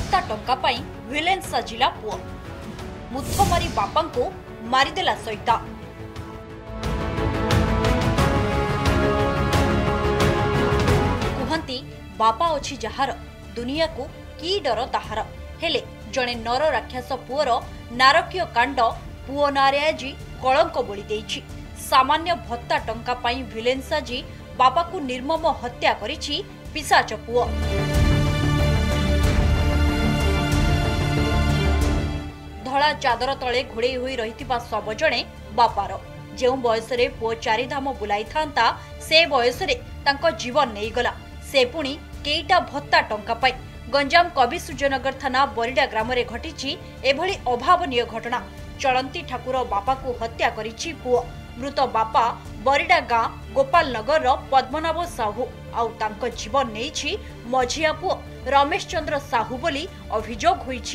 भत्ता टंका पाई विलेन साजिला पुओ मुथ मारी बापा को मारिदेला सईता। कहती बापा अच्छी जहार दुनिया को की डर ताहार हेले जड़े नर राक्षस पुअर नारकीय कांड पुओ नारे आज कलंक बोली देइछि। सामान्य भत्ता टंका पाई विलेन साजी बापा को निर्मम हत्या करिछि पिशाच पुओ। धड़ा चादर तले घोड़े होई रहिथिबा सब जणे बापार जेउ बयसरे पुओ चारिधाम बुलाई थांता से बयसरे तांको जीवन नहीं गला। से पुणी केईटा भत्ता टंका पाई गंजाम कवि सूर्यनगर थाना बरिडा ग्राम रे घटिछि एभली अभावनीय घटना। चलंती ठाकुर बापा को हत्या करिछि पुओ। मृत बापा बरिडा गाँ गोपाल नगर पद्मनाभ साहू आउ तांको जीवन नेइछि मझिया पुओ रमेश चंद्र साहू बोली अभियोग होइछि।